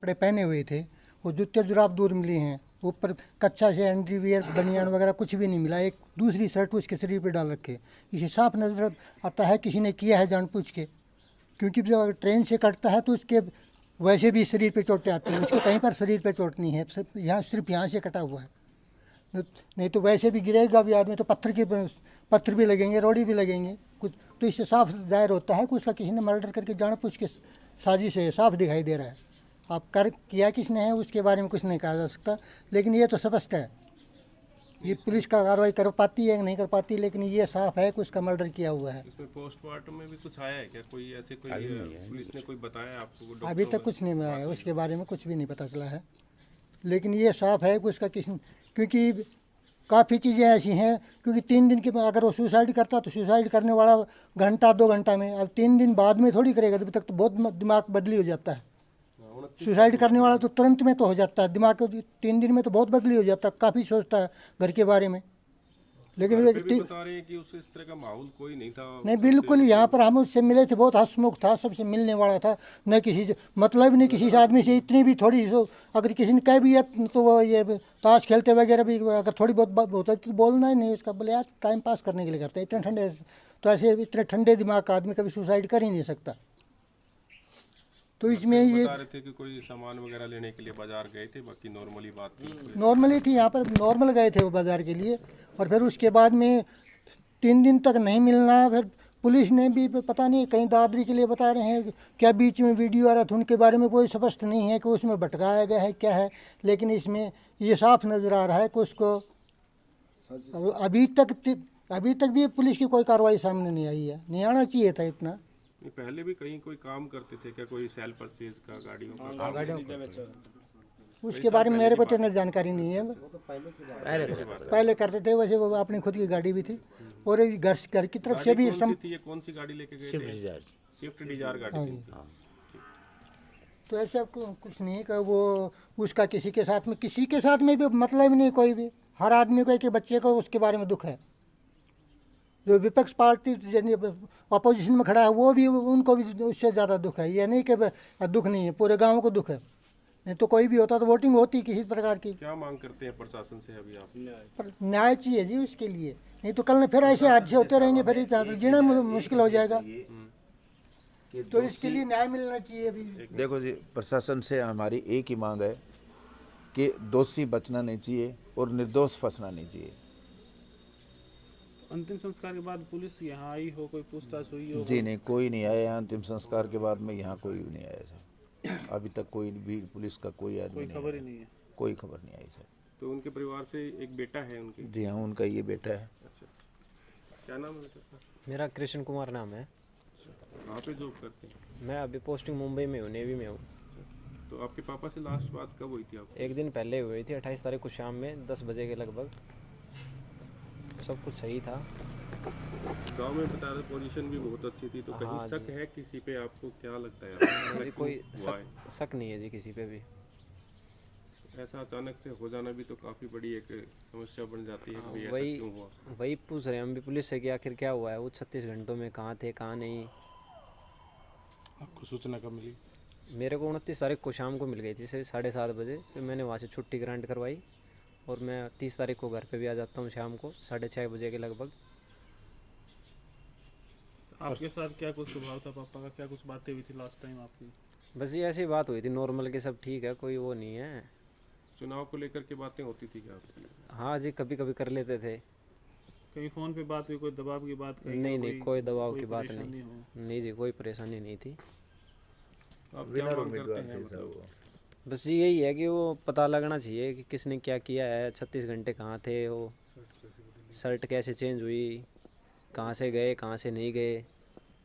कपड़े पहने हुए थे, वो जूते जुराब दूर मिली हैं, ऊपर कच्चा से अंडरवियर बनियान वगैरह कुछ भी नहीं मिला। एक दूसरी शर्ट उसके शरीर पे डाल रखे, इसे साफ नजर आता है किसी ने किया है जानबूझ के, क्योंकि जब अगर ट्रेन से कटता है तो उसके वैसे भी शरीर पे चोटें आती हैं, उसके कहीं पर शरीर पे चोट नहीं है, सिर्फ यहाँ से कटा हुआ है। नहीं तो वैसे भी गिरेगा भी आदमी तो पत्थर भी लगेंगे, रोड़ी भी लगेंगे कुछ, तो इससे साफ जाहिर होता है कि उसका किसी ने मर्डर करके जानबूझ के साजिश है, साफ दिखाई दे रहा है। आप कर किया किसने है उसके बारे में कुछ नहीं कहा जा सकता, लेकिन ये तो स्पष्ट है। ये पुलिस का कार्रवाई कर पाती है कि नहीं कर पाती, लेकिन ये साफ है कि उसका मर्डर किया हुआ है। इसमें पोस्टमार्टम में भी कुछ आया है क्या, कोई ऐसे कोई पुलिस ने कोई बताया आपको? अभी तक कुछ नहीं आया, उसके बारे में कुछ भी नहीं पता चला है, लेकिन ये साफ है कि उसका किसी, क्योंकि काफ़ी चीज़ें ऐसी हैं, क्योंकि 3 दिन के अगर वो सुसाइड करता तो सुसाइड करने वाला घंटा 2 घंटा में, अब 3 दिन बाद में थोड़ी करेगा, तब तक तो बहुत दिमाग बदली हो जाता है। सुसाइड करने वाला तो तुरंत में तो हो जाता है, दिमाग 3 दिन में तो बहुत बदली हो जाता है, काफ़ी सोचता है घर के बारे में। लेकिन बता रहे हैं कि उस इस तरह का माहौल कोई नहीं था। नहीं, बिल्कुल यहाँ पर हम उससे मिले थे, बहुत हंसमुख था, सबसे मिलने वाला था, न किसी से मतलब नहीं, किसी से आदमी से इतनी भी थोड़ी अगर किसी ने कह भी है तो वो ये ताश खेलते वगैरह भी अगर थोड़ी बहुत बात होता है तो बोलना ही नहीं उसका, बोले यार टाइम पास करने के लिए करते हैं, इतने ठंडे, तो ऐसे इतने ठंडे दिमाग का आदमी कभी सुसाइड कर ही नहीं सकता। तो इसमें ये बता रहे थे कि कोई सामान वगैरह लेने के लिए बाजार गए थे, बाकी नॉर्मली बात थी, नॉर्मली थी, यहाँ पर नॉर्मल गए थे वो बाज़ार के लिए, और फिर उसके बाद में 3 दिन तक नहीं मिलना। फिर पुलिस ने भी पता नहीं कहीं दादरी के लिए बता रहे हैं क्या, बीच में वीडियो आ रहा था, उनके बारे में कोई स्पष्ट नहीं है कि उसमें भटकाया गया है क्या है, लेकिन इसमें ये साफ नज़र आ रहा है कि उसको अभी तक भी पुलिस की कोई कार्रवाई सामने नहीं आई है, नहीं आना चाहिए था इतना। पहले भी कहीं कोई काम करते थे क्या, कोई सेल परचेज का, गाड़ियों का? उसके बारे में मेरे को तो इतनी जानकारी नहीं है, पहले करते थे वैसे, वो अपनी खुद की गाड़ी भी थी, और घर की तरफ से भी कौन सी गाड़ी लेके गए थे? स्विफ्ट डिजायर गाड़ी थी। तो ऐसा कुछ नहीं है कि वो उसका किसी के साथ में भी मतलब नहीं, कोई भी, हर आदमी को एक बच्चे को उसके बारे में दुख है। जो विपक्ष पार्टी अपोजिशन में खड़ा है वो भी, उनको भी उससे ज़्यादा दुख है, ये नहीं कि दुख नहीं है, पूरे गांव को दुख है, नहीं तो कोई भी होता तो वोटिंग होती किसी प्रकार की। क्या मांग करते हैं प्रशासन से अभी आप? पर न्याय चाहिए जी उसके लिए, नहीं तो कल फिर ऐसे हादसे होते रहेंगे, फिर जीना मुश्किल हो जाएगा, तो इसके लिए न्याय मिलना चाहिए अभी। देखो जी, प्रशासन से हमारी एक ही मांग है कि दोषी बचना नहीं चाहिए और निर्दोष फंसना नहीं चाहिए। अंतिम संस्कार के बाद पुलिस यहाँ आई हो, कोई पूछताछ हुई हो? जी नहीं, कोई नहीं आया अंतिम संस्कार के बाद में, यहाँ कोई भी नहीं आया सर, अभी तक कोई भी पुलिस का कोई आदमी नहीं, खबर ही नहीं है, कोई खबर नहीं आई सर। तो उनके परिवार से एक बेटा है उनके? जी हाँ, उनका ये बेटा है। अच्छा, क्या नाम है बेटा? मेरा कृष्ण कुमार नाम है। कहाँ पे जॉब करते हैं? मैं अभी पोस्टिंग मुंबई में हूँ, नेवी में हूँ। तो आपके पापा से लास्ट बात कब हुई थी आपको? 1 दिन पहले हुई थी, 28 तारीख को शाम में 10 बजे के लगभग, सब कुछ सही था। गांव में बता रहे पोजीशन भी बहुत अच्छी थी, तो कहीं शक है किसी पे? आपको क्या लगता है? कोई शक नहीं है जी किसी पे भी। ऐसा अचानक से हो जाना भी तो काफ़ी बड़ी एक समस्या बन जाती है कि भाई ऐसा क्यों हुआ? वही पूछ रहे हैं हम भी पुलिस से कि आखिर क्या हुआ है, वो 36 घंटों में कहाँ थे कहाँ नहीं। आपको सूचना कब मिली? मेरे को 29 तारीख को शाम को मिल गई थी, 7:30 बजे। फिर मैंने वहाँ से छुट्टी ग्रांट करवाई, और मैं 30 तारीख को घर पे भी आ जाता हूँ शाम को 6:30 बजे के लगभग। आपके साथ क्या कुछ स्वभाव था पापा का, क्या कुछ बातें हुई थी लास्ट टाइम आपकी? बस ये ऐसी बात हुई थी नॉर्मल के, सब ठीक है, कोई वो नहीं है। चुनाव को लेकर के बातें होती थी क्या आपकी? हाँ जी, कभी कभी कर लेते थे। कहीं फ़ोन पे बात हुई, कोई दबाव की बात? नहीं, कोई दबाव की बात नहीं जी, कोई परेशानी नहीं थी। आप क्या मांग करते हैं मतलब? बस यही है कि वो पता लगना चाहिए कि किसने क्या किया है, 36 घंटे कहाँ थे, वो शर्ट कैसे चेंज हुई, कहाँ से गए कहाँ से नहीं गए।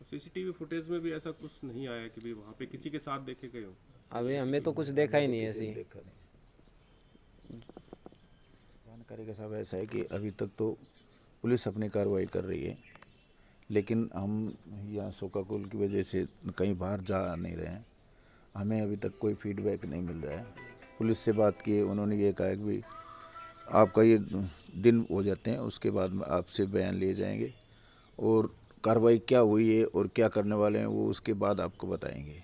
सीसीटीवी फुटेज में भी ऐसा कुछ नहीं आया कि भाई वहाँ पे किसी के साथ देखे गए हो? अभी हमें तो कुछ देखा ही नहीं है ऐसी जानकारी का सब ऐसा है कि अभी तक तो पुलिस अपनी कार्रवाई कर रही है, लेकिन हम यहाँ शोकाकुल की वजह से कहीं बाहर जा नहीं रहे हैं, हमें अभी तक कोई फीडबैक नहीं मिल रहा है। पुलिस से बात की, उन्होंने ये कहा कि भाई आपका ये दिन हो जाते हैं, उसके बाद में आपसे बयान लिए जाएंगे और कार्रवाई क्या हुई है और क्या करने वाले हैं वो उसके बाद आपको बताएंगे।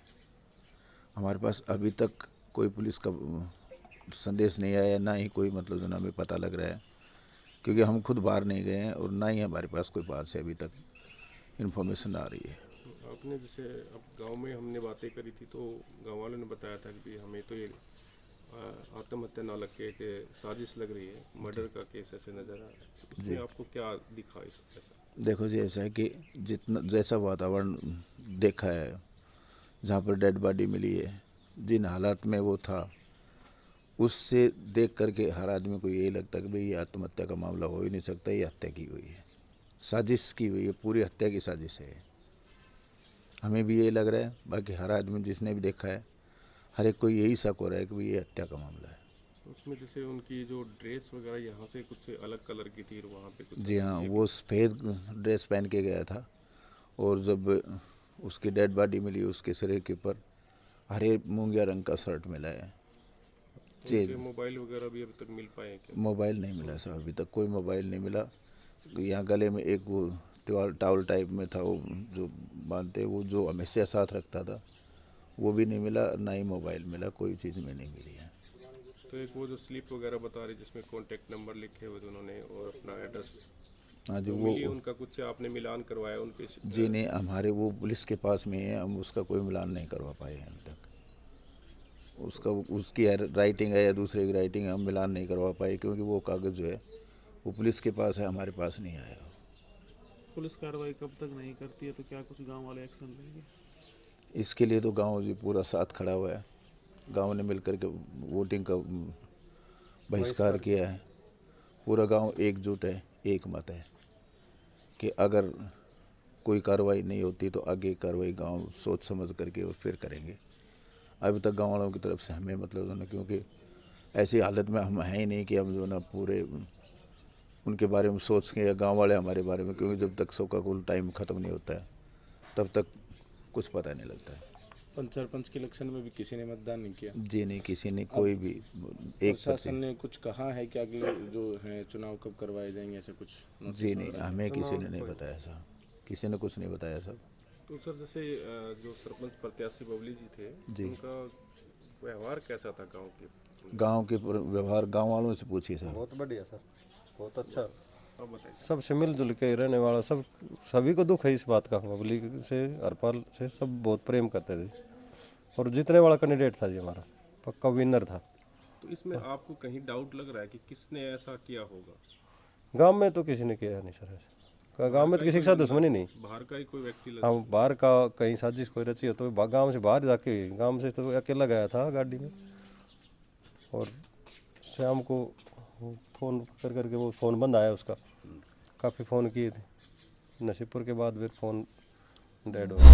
हमारे पास अभी तक कोई पुलिस का संदेश नहीं आया, ना ही कोई मतलब जो ना हमें पता लग रहा है, क्योंकि हम खुद बाहर नहीं गए हैं और ना ही हमारे पास कोई बाहर से अभी तक इन्फॉर्मेशन आ रही है। आपने जैसे अब गांव में हमने बातें करी थी तो गांव वालों ने बताया था कि हमें तो ये आत्महत्या ना लग के साजिश लग रही है, मर्डर का केस ऐसे नज़र आ रहा है। इसमें आपको क्या दिखा इस ऐसा? देखो जी, ऐसा है कि जितना जैसा वातावरण देखा है, जहाँ पर डेड बॉडी मिली है, जिन हालात में वो था, उससे देख करके हर आदमी को यही लगता है कि भाई ये आत्महत्या का मामला हो ही नहीं सकता, ये हत्या की हुई है, साजिश की हुई है, पूरी हत्या की साजिश है। हमें भी यही लग रहा है, बाकी हर आदमी जिसने भी देखा है, हर एक को यही शक हो रहा है कि भाई ये हत्या का मामला है। उसमें जैसे उनकी जो ड्रेस वगैरह यहाँ से कुछ अलग कलर की थी और वहाँ पे कुछ जी हाँ, वो सफ़ेद ड्रेस पहन के गया था और जब उसकी डेड बॉडी मिली उसके शरीर के ऊपर हरे मूंगिया रंग का शर्ट मिला है। उनके मोबाइल वगैरह भी अभी तक मिल पाए हैं क्या? मोबाइल नहीं मिला साहब, अभी तक कोई मोबाइल नहीं मिला। यहाँ गले में एक वो टावल टाइप में था, वो जो बांधते, वो जो हमेशा साथ रखता था, वो भी नहीं मिला, ना ही मोबाइल मिला, कोई चीज़ में नहीं मिली है। तो एक वो जो स्लिप वगैरह बता रही जिसमें कॉन्टैक्ट नंबर लिखे हुए थे उन्होंने और अपना एड्रेस, हाँ जी, तो वो मिली उनका कुछ आपने मिलान करवाया उनके? जी नहीं, हमारे वो पुलिस के पास में है, हम उसका कोई मिलान नहीं करवा पाए हैं अभी तक। उसका उसकी राइटिंग है या दूसरे की राइटिंग है, हम मिलान नहीं करवा पाए, क्योंकि वो कागज़ जो है वो पुलिस के पास है, हमारे पास नहीं आया। पुलिस कार्रवाई कब तक नहीं करती है तो क्या कुछ गांव वाले एक्शन लेंगे? इसके लिए तो गांव जी पूरा साथ खड़ा हुआ है। गांव ने मिलकर के वोटिंग का बहिष्कार किया है। पूरा गांव एकजुट है, एक मत है कि अगर कोई कार्रवाई नहीं होती तो आगे कार्रवाई गांव सोच समझ करके और फिर करेंगे। अभी तक गांव वालों की तरफ से हमें मतलब जो ना, क्योंकि ऐसी हालत में हम हैं ही नहीं कि हम जो ना पूरे उनके बारे में सोच के, या गांव वाले हमारे बारे में, क्योंकि जब तक शोकाकुल टाइम ख़त्म नहीं होता है तब तक कुछ पता नहीं लगता है। पंच सरपंच के इलेक्शन में भी किसी ने मतदान नहीं किया? जी नहीं, किसी ने कोई भी एक प्रशासन ने कुछ कहा है कि अगले जो है चुनाव कब करवाए जाएंगे, ऐसा कुछ? जी नहीं, हमें किसी ने नहीं बताया साहब, किसी ने कुछ नहीं बताया साहब। तो सर जैसे जो सरपंच प्रत्याशी बबली जी थे, जी। उनका व्यवहार कैसा था गांव के? गांव के व्यवहार गांव वालों से पूछिए साहब। बहुत बढ़िया सर, बहुत अच्छा। अब बताइए। सबसे मिलजुल के रहने वाला, सब सभी को दुख है इस बात का। बबली से, हरपाल से सब बहुत प्रेम करते थे और जीतने वाला कैंडिडेट था जी, हमारा पक्का विनर था। तो इसमें आपको कहीं डाउट लग रहा है कि किसने ऐसा किया होगा? गांव में तो किसी ने किया नहीं सर ऐसा। गांव में तो किसी के साथ दुश्मनी नहीं। बाहर का ही कोई व्यक्ति हाँ, बाहर का कहीं साजिश कोई रची हो तो गांव से बाहर जाके, गांव से तो अकेला गया था गाड़ी में, और शाम को फ़ोन कर करके, वो फ़ोन बंद आया उसका, काफ़ी फ़ोन किए थे, नसीबपुर के बाद फिर फ़ोन डेड हो गया।